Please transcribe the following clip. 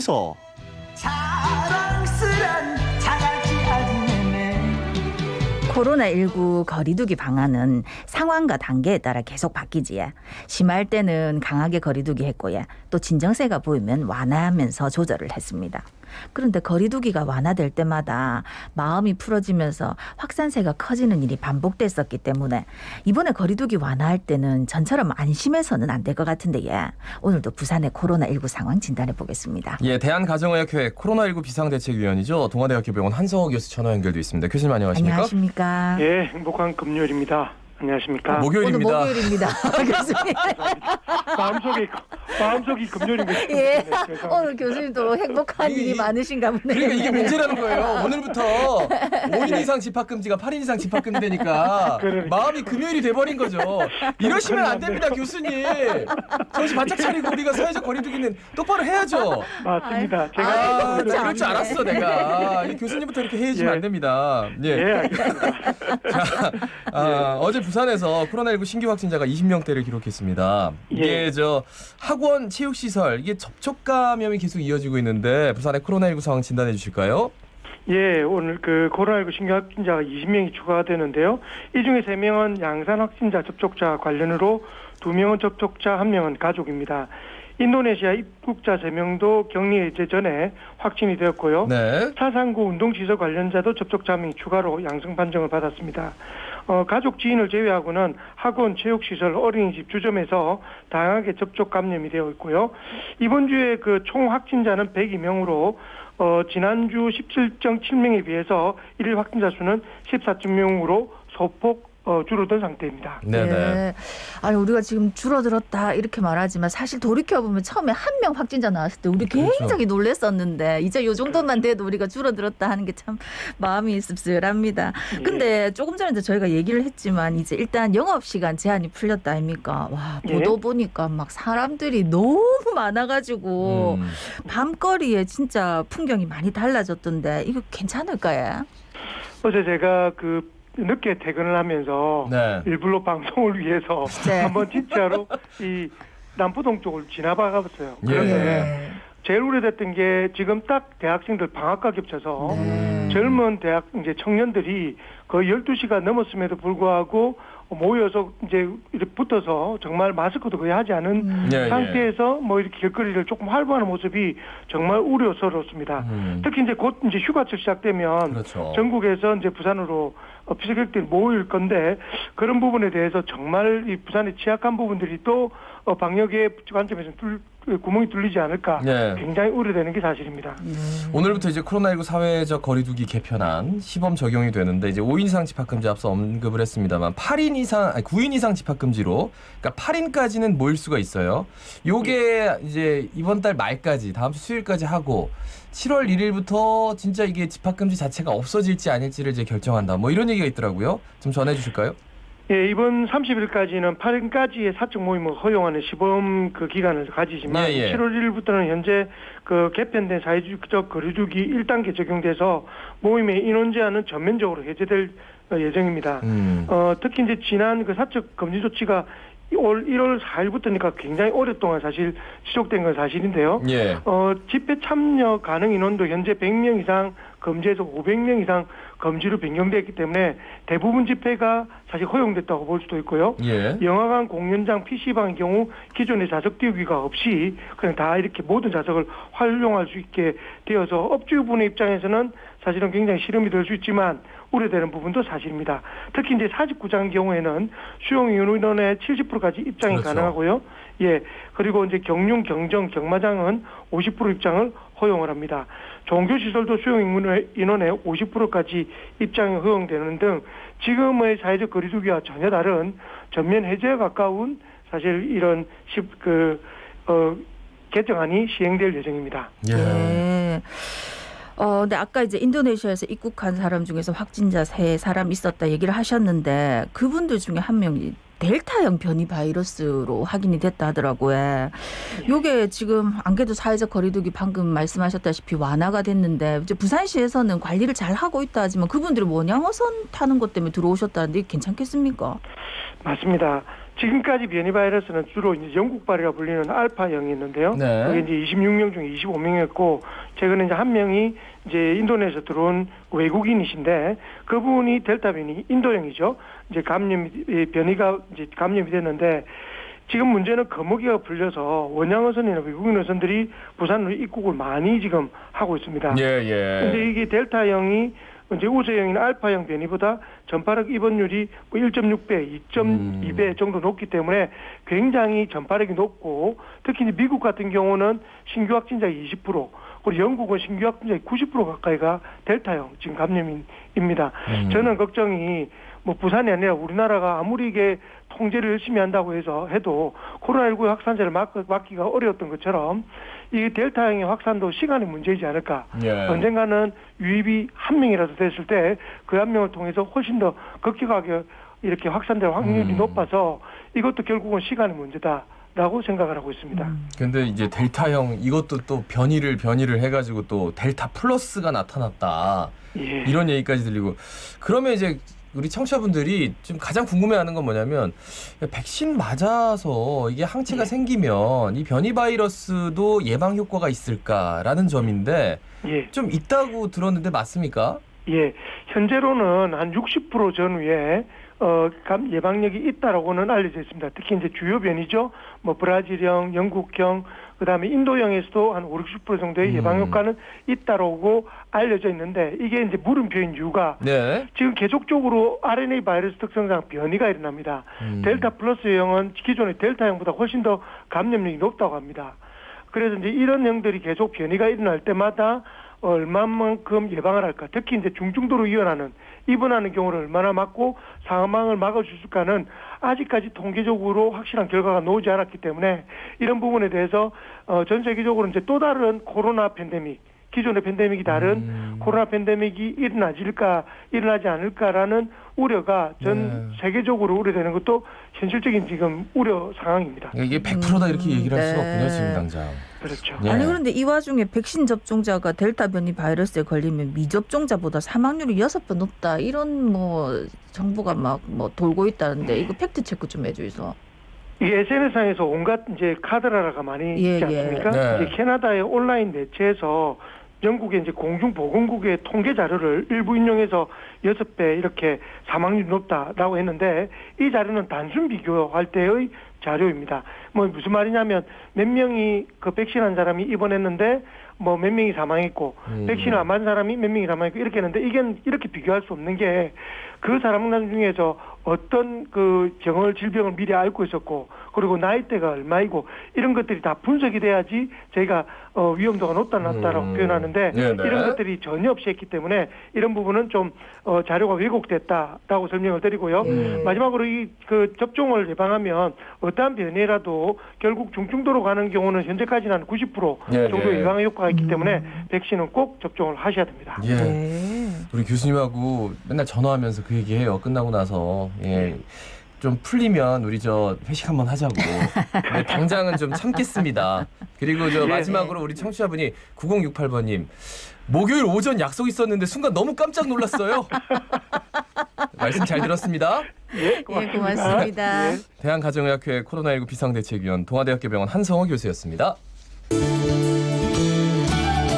서 자랑스런 자갈치 아줌매네. 코로나19 거리두기 방안은 상황과 단계에 따라 계속 바뀌지. 심할 때는 강하게 거리두기 했고요. 또 진정세가 보이면 완화하면서 조절을 했습니다. 그런데 거리두기가 완화될 때마다 마음이 풀어지면서 확산세가 커지는 일이 반복됐었기 때문에 이번에 거리두기 완화할 때는 전처럼 안심해서는 안 될 것 같은데 오늘도 부산의 코로나19 상황 진단해 보겠습니다. 예, 대한가정의학회 코로나19 비상대책위원이죠. 동아대학교 병원 한성호 교수 전화 연결돼 있습니다. 교수님 안녕하십니까? 안녕하십니까? 예, 행복한 금요일입니다. 안녕하십니까? 목요일입니다. 오늘 목요일입니다. 교수님. 마음속이 금요일입니다. 예. 죄송합니다. 오늘 교수님도 행복한 일이 많으신가 보네요. 그러니까 이게 문제라는 거예요. 오늘부터 5인 이상 집합금지가 8인 이상 집합금지 되니까 그러니까. 마음이 금요일이 돼버린 거죠. 이러시면 안 됩니다, 교수님. 정신 바짝 차리고 우리가 사회적 거리두기는 똑바로 해야죠. 맞습니다. 제가 아, 그렇지 그럴 줄 않네. 알았어 내가. 이 교수님부터 이렇게 해주면 예. 안 됩니다. 예. 예, 알겠습니다. 어제 부산에서 코로나19 신규 확진자가 20명대를 기록했습니다. 이게 예. 학원, 체육시설 이게 접촉 감염이 계속 이어지고 있는데 부산의 코로나19 상황 진단해 주실까요? 예, 오늘 그 코로나19 신규 확진자가 20명이 추가되는데요. 이 중에 3명은 양산 확진자 접촉자 관련으로 2명은 접촉자, 1명은 가족입니다. 인도네시아 입국자 3명도 격리 해제 전에 확진이 되었고요. 네. 사상구 운동시설 관련자도 접촉자 1명이 추가로 양성 판정을 받았습니다. 가족 지인을 제외하고는 학원, 체육시설, 어린이집, 주점에서 다양하게 접촉 감염이 되어 있고요. 이번 주에 그 총 확진자는 102명으로 지난주 17.7명에 비해서 일일 확진자 수는 14.0명으로 소폭 줄어든 상태입니다. 네네. 예. 아니 우리가 지금 줄어들었다 이렇게 말하지만 사실 돌이켜보면 처음에 한 명 확진자 나왔을 때 우리 그렇죠. 굉장히 놀랐었는데 이제 요 정도만 돼도 우리가 줄어들었다 하는 게 참 마음이 씁쓸합니다. 예. 근데 조금 전에 저희가 얘기를 했지만 이제 일단 영업시간 제한이 풀렸다 아닙니까? 와 예. 보도 보니까 막 사람들이 너무 많아가지고 밤거리에 진짜 풍경이 많이 달라졌던데 이거 괜찮을까요? 어제 제가 그 늦게 퇴근을 하면서 네. 일부러 방송을 위해서 네. 한번 진짜로 이 남포동 쪽을 지나봐 가봤어요. 예. 그런데 제일 우려됐던 게 지금 딱 대학생들 방학과 겹쳐서 젊은 대학 이제 청년들이 거의 12시가 넘었음에도 불구하고 모여서 이제 이렇게 붙어서 정말 마스크도 거의 하지 않은 예, 예. 상태에서 뭐 이렇게 길거리를 조금 활보하는 모습이 정말 우려스럽습니다. 특히 이제 곧 이제 휴가철 시작되면 그렇죠. 전국에서 이제 부산으로 피서객들이 모일 건데 그런 부분에 대해서 정말 이 부산의 취약한 부분들이 또 방역의 관점에서 구멍이 뚫리지 않을까 네. 굉장히 우려되는 게 사실입니다. 오늘부터 이제 코로나19 사회적 거리두기 개편안 시범 적용이 되는데 이제 5인 이상 집합금지 앞서 언급을 했습니다만 9인 이상 집합금지로 그러니까 8인까지는 모일 수가 있어요. 요게 이제 이번 달 말까지 다음 주 수요일까지 하고 7월 1일부터 진짜 이게 집합금지 자체가 없어질지 아닐지를 이제 결정한다. 뭐 이런 얘기가 있더라고요. 좀 전해 주실까요? 예, 이번 30일까지는 8인까지의 사적 모임을 허용하는 시범 그 기간을 가지지만 예, 예. 7월 1일부터는 현재 그 개편된 사회적 거리두기 1단계 적용돼서 모임의 인원 제한은 전면적으로 해제될 예정입니다. 특히 이제 지난 그 사적 금지 조치가 올 1월 4일부터니까 굉장히 오랫동안 사실 지속된 건 사실인데요. 예. 집회 참여 가능 인원도 현재 100명 이상 금지에서 500명 이상 금지로 변경됐기 때문에 대부분 집회가 사실 허용됐다고 볼 수도 있고요. 예. 영화관, 공연장, PC방의 경우 기존의 좌석 띄우기가 없이 그냥 다 이렇게 모든 좌석을 활용할 수 있게 되어서 업주분의 입장에서는 사실은 굉장히 시름이 될 수 있지만 우려되는 부분도 사실입니다. 특히 이제 사직구장 경우에는 수용 인원의 70%까지 입장이 그렇죠. 가능하고요. 예. 그리고 이제 경륜, 경정, 경마장은 50% 입장을 허용을 합니다. 종교시설도 수용 인원의 50%까지 입장이 허용되는 등 지금의 사회적 거리두기와 전혀 다른 전면 해제에 가까운 사실 이런 개정안이 시행될 예정입니다. 예. 네. 근데 아까 이제 인도네시아에서 입국한 사람 중에서 확진자 3사람 있었다 얘기를 하셨는데 그분들 중에 한 명이 델타형 변이 바이러스로 확인이 됐다 하더라고요. 요게 지금 안 그래도 사회적 거리두기 방금 말씀하셨다시피 완화가 됐는데 이제 부산시에서는 관리를 잘 하고 있다 하지만 그분들이 원양어선 타는 것 때문에 들어오셨다는데 괜찮겠습니까? 맞습니다. 지금까지 변이 바이러스는 주로 이제 영국발이라 불리는 알파형이 있는데요. 네. 그게 이제 26명 중에 25명이었고 최근에 이제 한 명이 이제 인도네시아에서 들어온 외국인이신데 그분이 델타 변이 인도형이죠. 이제 변이가 이제 감염이 됐는데 지금 문제는 거무기가 풀려서 원양 어선이나 외국인 어선들이 부산으로 입국을 많이 지금 하고 있습니다. 예. 근데 이게 델타형이 이제 우세형이나 알파형 변이보다 전파력 입원율이 1.6배, 2.2배 정도 높기 때문에 굉장히 전파력이 높고 특히 이제 미국 같은 경우는 신규 확진자의 20%, 그리고 영국은 신규 확진자의 90% 가까이가 델타형 지금 감염입니다. 저는 걱정이 뭐 부산이 아니라 우리나라가 아무리 이게 통제를 열심히 한다고 해도 코로나19 확산세를 막기가 어려웠던 것처럼 이 델타형의 확산도 시간의 문제이지 않을까. 예. 언젠가는 유입이 한 명이라도 됐을 때 그 한 명을 통해서 훨씬 더 급격하게 이렇게 확산될 확률이 높아서 이것도 결국은 시간의 문제다라고 생각을 하고 있습니다. 근데 이제 델타형 이것도 또 변이를 해가지고 또 델타 플러스가 나타났다. 예. 이런 얘기까지 들리고 그러면 이제 우리 청취자분들이 지금 가장 궁금해하는 건 뭐냐면 백신 맞아서 이게 항체가 생기면 이 변이 바이러스도 예방 효과가 있을까라는 점인데 좀 있다고 들었는데 맞습니까? 예, 현재로는 한 60% 전후에 예방력이 있다라고는 알려져 있습니다. 특히 이제 주요 변이죠. 뭐 브라질형, 영국형, 그다음에 인도형에서도 한 50, 60% 정도의 예방 효과는 있다라고 알려져 있는데 이게 이제 물음표인 이유가 지금 계속적으로 RNA 바이러스 특성상 변이가 일어납니다. 델타 플러스형은 기존의 델타형보다 훨씬 더 감염력이 높다고 합니다. 그래서 이제 이런 형들이 계속 변이가 일어날 때마다 얼마만큼 예방을 할까? 특히 이제 중증도로 입원하는 경우를 얼마나 막고 사망을 막을 수 있을까는 아직까지 통계적으로 확실한 결과가 나오지 않았기 때문에 이런 부분에 대해서 전 세계적으로 이제 또 다른 코로나 팬데믹, 기존의 팬데믹이 다른 코로나 팬데믹이 일어나지 않을까라는 우려가 전 세계적으로 우려되는 것도 현실적인 지금 우려 상황입니다. 이게 100%다 이렇게 얘기를 할 수가 없군요, 지금 당장. 그렇죠. 아니 그런데 이 와중에 백신 접종자가 델타 변이 바이러스에 걸리면 미접종자보다 사망률이 6배 높다 이런 뭐 정보가 막 뭐 돌고 있다는데 이거 팩트 체크 좀 해주이소. 이게 SNS상에서 온갖 이제 카드라가 많이 있지 않습니까? 이제 캐나다의 온라인 매체에서 영국의 이제 공중보건국의 통계 자료를 일부 인용해서 6배 이렇게 사망률이 높다라고 했는데 이 자료는 단순 비교할 때의 자료입니다. 뭐 무슨 말이냐면 몇 명이 그 백신한 사람이 입원했는데 뭐 몇 명이 사망했고 백신을 안 맞은 사람이 몇 명이 사망했고 이렇게 했는데 이게 이렇게 비교할 수 없는 게 그 사람들 중에서 어떤 그 질병을 미리 알고 있었고 그리고 나이대가 얼마이고 이런 것들이 다 분석이 돼야지 저희가 위험도가 높다 낮다라고 표현하는데 이런 것들이 전혀 없이 했기 때문에 이런 부분은 좀 자료가 왜곡됐다라고 설명을 드리고요. 마지막으로 이 그 접종을 예방하면 어떠한 변이라도 결국 중증도로 가는 경우는 현재까지는 한 90% 정도 예방 효과가 있기 때문에 백신은 꼭 접종을 하셔야 됩니다. 우리 교수님하고 맨날 전화하면서 그 얘기해요. 끝나고 나서 좀 풀리면 우리 저 회식 한번 하자고. 근데 당장은 좀 참겠습니다. 그리고 저 마지막으로 우리 청취자분이 9068번님 목요일 오전 약속 있었는데 순간 너무 깜짝 놀랐어요. 말씀 잘 들었습니다. 고맙습니다. 대한가정의학회 코로나19 비상대책위원 동아대학교 병원 한성호 교수였습니다.